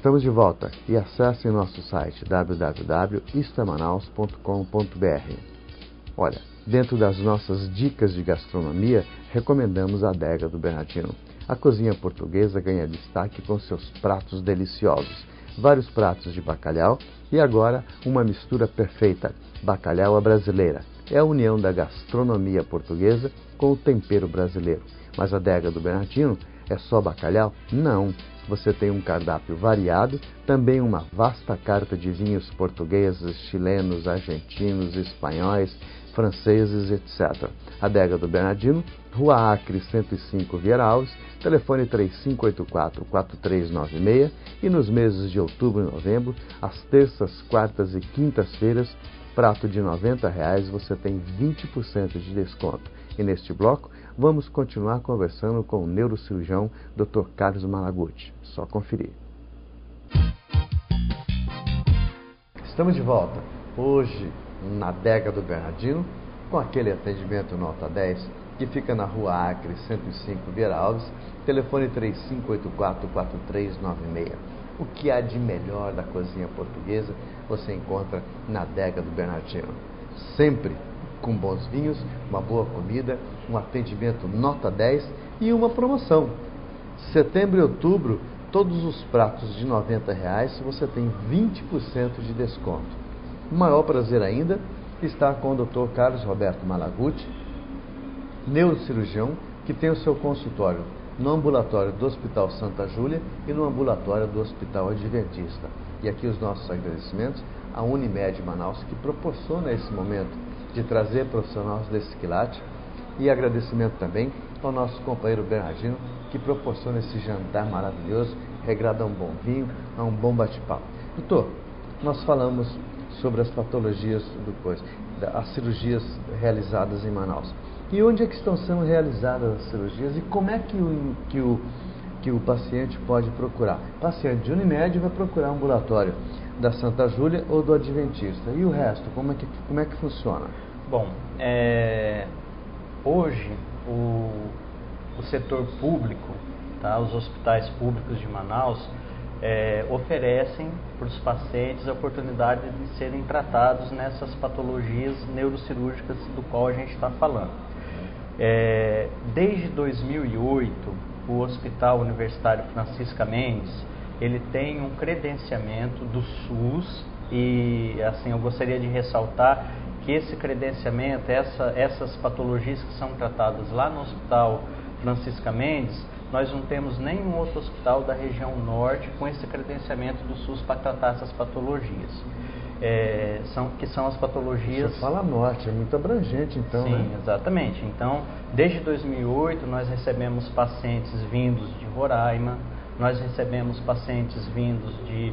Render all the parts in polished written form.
Estamos de volta e acessem nosso site www.istamanaus.com.br. Olha, dentro das nossas dicas de gastronomia, recomendamos a Adega do Bernardino. A cozinha portuguesa ganha destaque com seus pratos deliciosos. Vários pratos de bacalhau e agora uma mistura perfeita, bacalhau à brasileira. É a união da gastronomia portuguesa com o tempero brasileiro. Mas a Adega do Bernardino é só bacalhau? Não. Você tem um cardápio variado, também uma vasta carta de vinhos portugueses, chilenos, argentinos, espanhóis, franceses, etc. Adega do Bernardino, Rua Acre 105, Vieira Alves, telefone 3584-4396 e nos meses de outubro e novembro, às terças, quartas e quintas-feiras, prato de R$ 90 você tem 20% de desconto. E neste bloco, vamos continuar conversando com o neurocirurgião Dr. Carlos Malaguti. Só conferir. Estamos de volta. Hoje, na Adega do Bernardino, com aquele atendimento nota 10, que fica na Rua Acre 105, Vieira Alves, telefone 3584-4396. O que há de melhor da cozinha portuguesa você encontra na Adega do Bernardino. Sempre com bons vinhos, uma boa comida, um atendimento nota 10 e uma promoção. Setembro e outubro, todos os pratos de R$ 90 você tem 20% de desconto. O maior prazer ainda estar com o Dr. Carlos Roberto Malaguti, neurocirurgião, que tem o seu consultório no ambulatório do Hospital Santa Júlia e no ambulatório do Hospital Adventista. E aqui os nossos agradecimentos à Unimed Manaus, que proporciona esse momento de trazer profissionais desse quilate, e agradecimento também ao nosso companheiro Bernardino, que proporciona esse jantar maravilhoso, regrado a um bom vinho, a um bom bate-papo. Doutor, nós falamos sobre as patologias as cirurgias realizadas em Manaus. E onde é que estão sendo realizadas as cirurgias e como é que o paciente pode procurar? O paciente de Unimed vai procurar um ambulatório da Santa Júlia ou do Adventista. E o resto, como é que funciona? Bom, hoje o setor público, tá, os hospitais públicos de Manaus oferecem para os pacientes a oportunidade de serem tratados nessas patologias neurocirúrgicas do qual a gente está falando. Desde 2008, o Hospital Universitário Francisca Mendes, ele tem um credenciamento do SUS e, assim, eu gostaria de ressaltar que esse credenciamento, essas patologias que são tratadas lá no Hospital Francisca Mendes, nós não temos nenhum outro hospital da região norte com esse credenciamento do SUS para tratar essas patologias. Que são as patologias... Você fala norte, é muito abrangente então, Sim, né? Exatamente. Então, desde 2008, nós recebemos pacientes vindos de Roraima, nós recebemos pacientes vindos de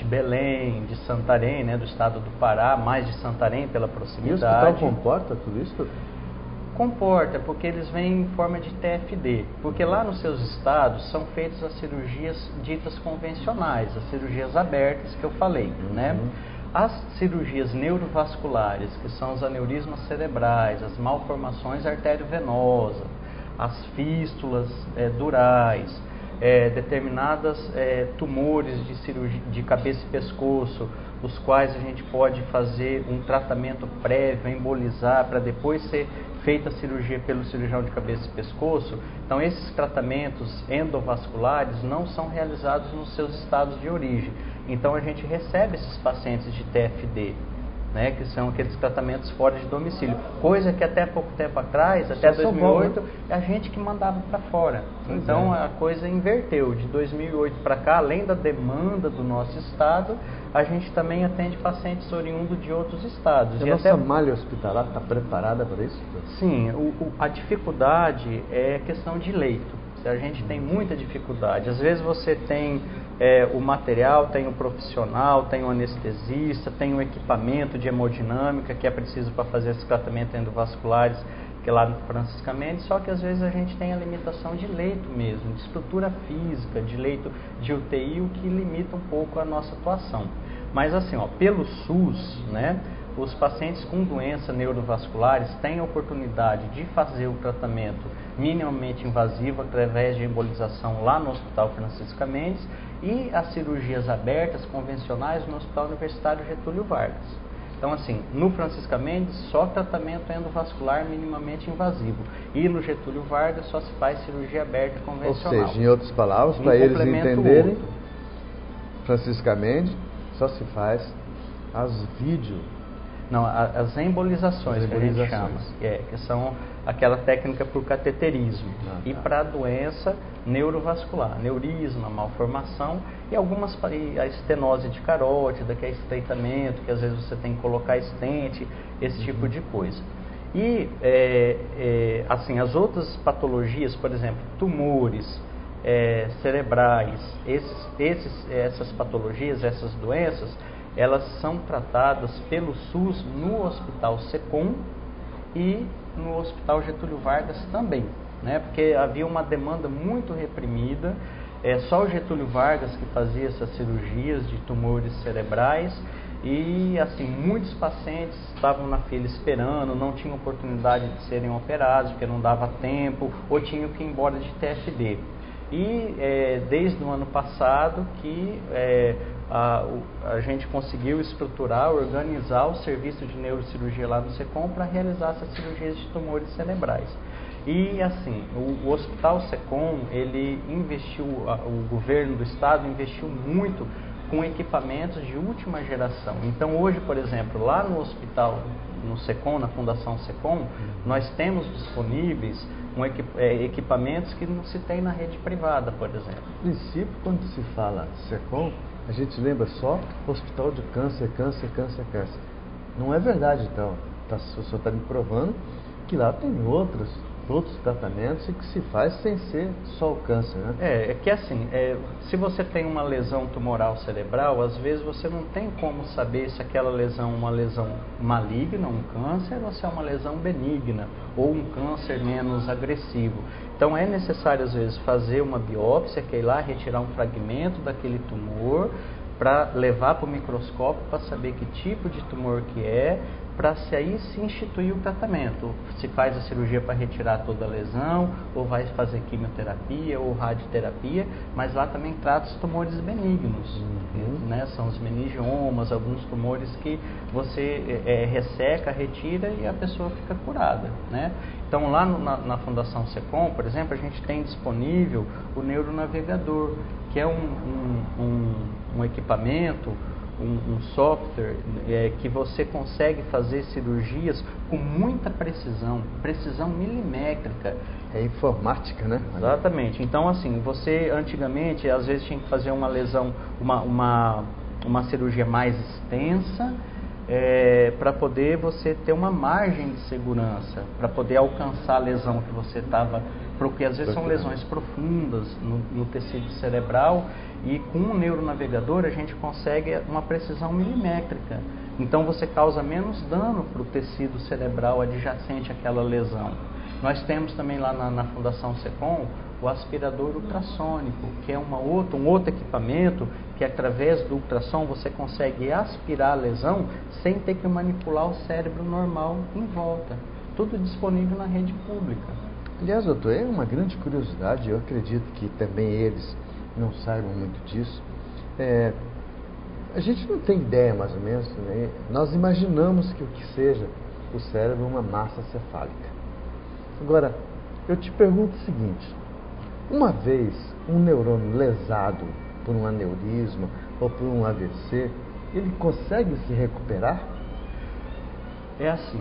Belém, de Santarém, né, do estado do Pará, mais de Santarém pela proximidade. E o hospital comporta tudo isso? Comporta, porque eles vêm em forma de TFD, porque lá nos seus estados são feitas as cirurgias ditas convencionais, as cirurgias abertas que eu falei, né? As cirurgias neurovasculares, que são os aneurismas cerebrais, as malformações arteriovenosas, as fístulas durais, determinadas tumores de cabeça e pescoço, os quais a gente pode fazer um tratamento prévio, embolizar, para depois ser feita a cirurgia pelo cirurgião de cabeça e pescoço. Então, esses tratamentos endovasculares não são realizados nos seus estados de origem. Então, a gente recebe esses pacientes de TFD, né, que são aqueles tratamentos fora de domicílio. Coisa que até pouco tempo atrás, até 2008, é a gente que mandava para fora. Então, a coisa inverteu. De 2008 para cá, além da demanda do nosso estado, a gente também atende pacientes oriundos de outros estados. E a nossa malha hospitalar está preparada para isso? Sim, a dificuldade é questão de leito. A gente tem muita dificuldade. Às vezes você tem o material, tem o profissional, tem o anestesista, tem o equipamento de hemodinâmica que é preciso para fazer esses tratamentos endovasculares, que é lá no Francisca Mendes, só que às vezes a gente tem a limitação de leito mesmo, de estrutura física, de leito de UTI, o que limita um pouco a nossa atuação. Mas assim, pelo SUS, né, os pacientes com doenças neurovasculares têm a oportunidade de fazer o tratamento minimamente invasivo através de embolização lá no Hospital Francisca Mendes e as cirurgias abertas convencionais no Hospital Universitário Getúlio Vargas. Então, assim, no Francisca Mendes, só tratamento endovascular minimamente invasivo. E no Getúlio Vargas, só se faz cirurgia aberta convencional. Ou seja, em outras palavras, para eles entenderem, Francisca Mendes só se faz as Não, as embolizações que a gente chama, que são aquela técnica por cateterismo. E para a doença neurovascular, neurisma, malformação e algumas, a estenose de carótida, que é estreitamento, que às vezes você tem que colocar estente, esse tipo de coisa. E, assim, as outras patologias, por exemplo, tumores cerebrais, essas patologias, essas doenças, elas são tratadas pelo SUS no Hospital SECOM e no Hospital Getúlio Vargas também, né? Porque havia uma demanda muito reprimida, só o Getúlio Vargas que fazia essas cirurgias de tumores cerebrais e, assim, muitos pacientes estavam na fila esperando, não tinham oportunidade de serem operados porque não dava tempo ou tinham que ir embora de TFD. E desde o ano passado que a gente conseguiu estruturar, organizar o serviço de neurocirurgia lá no SECOM para realizar essas cirurgias de tumores cerebrais. E, assim, o Hospital SECOM, ele investiu, o governo do estado investiu muito com equipamentos de última geração. Então, hoje, por exemplo, lá no hospital, no SECOM, na Fundação SECOM, nós temos disponíveis equipamentos que não se tem na rede privada, por exemplo. No princípio, quando se fala SECOM, a gente lembra só Hospital de Câncer. Não é verdade, então. O senhor está me provando que lá tem outros tratamentos e que se faz sem ser só o câncer, né? É que assim, se você tem uma lesão tumoral cerebral, às vezes você não tem como saber se aquela lesão é uma lesão maligna, um câncer, ou se é uma lesão benigna, ou um câncer menos agressivo. Então é necessário, às vezes, fazer uma biópsia, que é ir lá retirar um fragmento daquele tumor, para levar para o microscópio para saber que tipo de tumor que é, para aí se instituir o tratamento. Se faz a cirurgia para retirar toda a lesão, ou vai fazer quimioterapia ou radioterapia, mas lá também trata os tumores benignos, né? São os meningiomas, alguns tumores que você resseca, retira e a pessoa fica curada, né? Então lá na Fundação SECOM, por exemplo, a gente tem disponível o neuronavegador, que é um equipamento, um software que você consegue fazer cirurgias com muita precisão milimétrica. É informática, né? Exatamente. Então, assim, você antigamente, às vezes, tinha que fazer uma lesão, uma cirurgia mais extensa, para poder você ter uma margem de segurança, para poder alcançar a lesão que você estava, porque às vezes são lesões profundas no tecido cerebral, e com o neuronavegador a gente consegue uma precisão milimétrica. Então você causa menos dano para o tecido cerebral adjacente àquela lesão. Nós temos também lá na Fundação SECOM o aspirador ultrassônico, que é um outro equipamento que através do ultrassom você consegue aspirar a lesão sem ter que manipular o cérebro normal em volta. Tudo disponível na rede pública. Aliás, doutor, é uma grande curiosidade, eu acredito que também eles não saibam muito disso. A gente não tem ideia, mais ou menos, né? Nós imaginamos que o que seja o cérebro é uma massa cefálica. Agora, eu te pergunto o seguinte: uma vez um neurônio lesado por um aneurisma ou por um AVC, ele consegue se recuperar? É assim,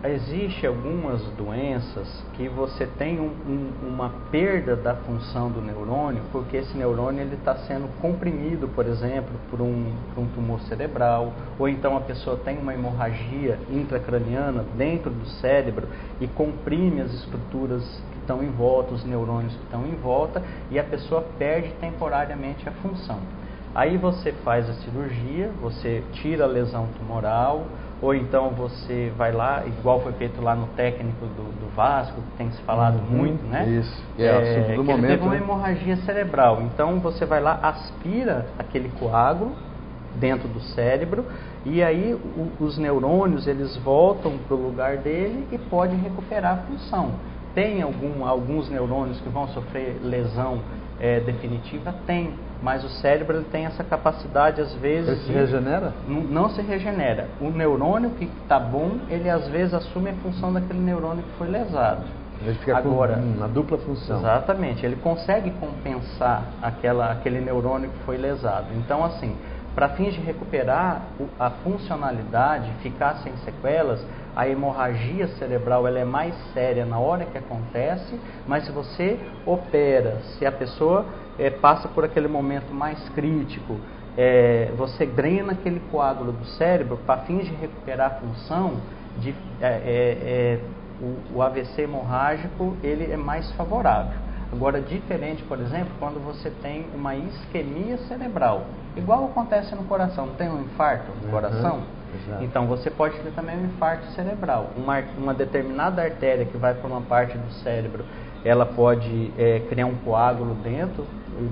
existe algumas doenças que você tem uma perda da função do neurônio, porque esse neurônio ele está sendo comprimido, por exemplo, por um tumor cerebral, ou então a pessoa tem uma hemorragia intracraniana dentro do cérebro e comprime as estruturas que estão em volta, os neurônios que estão em volta, e a pessoa perde temporariamente a função. Aí você faz a cirurgia, você tira a lesão tumoral, ou então você vai lá, igual foi feito lá no técnico do Vasco, que tem se falado muito, né? Isso, que ele teve uma hemorragia cerebral. Então você vai lá, aspira aquele coágulo, dentro do cérebro, e aí os neurônios eles voltam para o lugar dele e pode recuperar a função. Tem alguns neurônios que vão sofrer lesão definitiva? Tem, mas o cérebro ele tem essa capacidade às vezes... Ele se regenera? Não se regenera. O neurônio que está bom, ele às vezes assume a função daquele neurônio que foi lesado. Ele fica agora, com uma dupla função. Exatamente, ele consegue compensar aquele neurônio que foi lesado. Então, assim, para fins de recuperar a funcionalidade, ficar sem sequelas, a hemorragia cerebral ela é mais séria na hora que acontece, mas se você opera, se a pessoa passa por aquele momento mais crítico, você drena aquele coágulo do cérebro para fins de recuperar a função, o AVC hemorrágico ele é mais favorável. Agora, diferente, por exemplo, quando você tem uma isquemia cerebral, igual acontece no coração, tem um infarto no coração, exato. Então você pode ter também um infarto cerebral. Uma determinada artéria que vai para uma parte do cérebro, ela pode criar um coágulo dentro,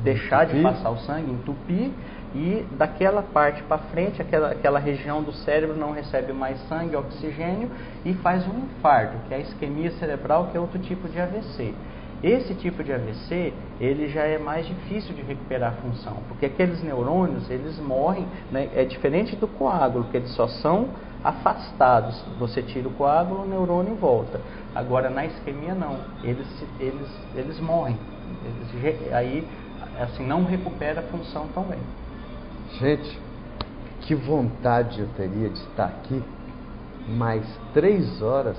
deixar de passar o sangue, entupir, e daquela parte para frente, aquela região do cérebro não recebe mais sangue, oxigênio, e faz um infarto, que é a isquemia cerebral, que é outro tipo de AVC. Esse tipo de AVC, ele já é mais difícil de recuperar a função, porque aqueles neurônios, eles morrem, né? É diferente do coágulo, que eles só são afastados. Você tira o coágulo, o neurônio volta. Agora, na isquemia, não. Eles morrem. Aí, assim, não recupera a função tão bem. Gente, que vontade eu teria de estar aqui mais 3 horas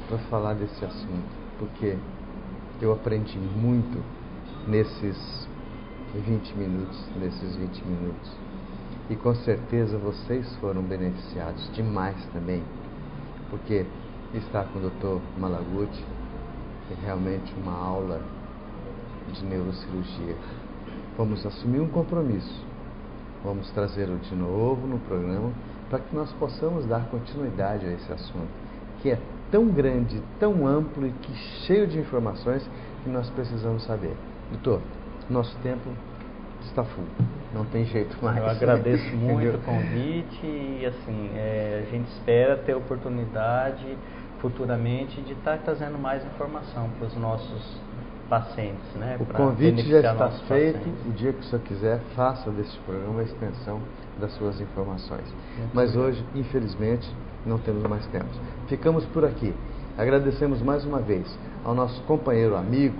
para falar desse assunto, porque eu aprendi muito nesses 20 minutos, e com certeza vocês foram beneficiados demais também, porque estar com o Dr. Malaguti é realmente uma aula de neurocirurgia. Vamos assumir um compromisso. Vamos trazê-lo de novo no programa para que nós possamos dar continuidade a esse assunto, que é tão grande, tão amplo e que cheio de informações que nós precisamos saber. Doutor, nosso tempo está full, não tem jeito mais. Eu agradeço muito o convite e assim, a gente espera ter oportunidade futuramente de estar trazendo mais informação para os nossos pacientes, né? O convite já está feito. O dia que o senhor quiser, faça deste programa a extensão das suas informações. Mas hoje, infelizmente, não temos mais tempo. Ficamos por aqui. Agradecemos mais uma vez ao nosso companheiro amigo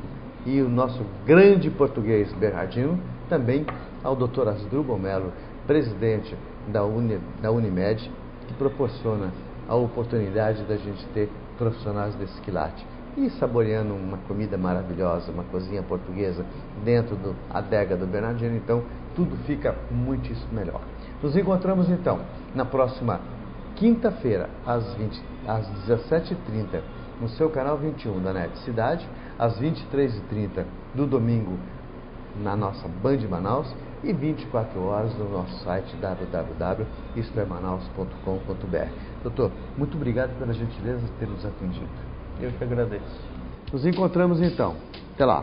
e o nosso grande português Bernardino, também ao Dr. Asdrubal Melo, presidente da Unimed, que proporciona a oportunidade da gente ter profissionais desse quilate. E saboreando uma comida maravilhosa, uma cozinha portuguesa dentro da adega do Bernardino, então tudo fica muitíssimo melhor. Nos encontramos então na próxima quinta-feira, às 17h30, no seu canal 21 da NET Cidade, às 23h30 do domingo na nossa Band Manaus e 24 horas no nosso site www.istoemanaus.com.br. Doutor, muito obrigado pela gentileza de ter nos atendido. Eu que agradeço. Nos encontramos então. Até lá.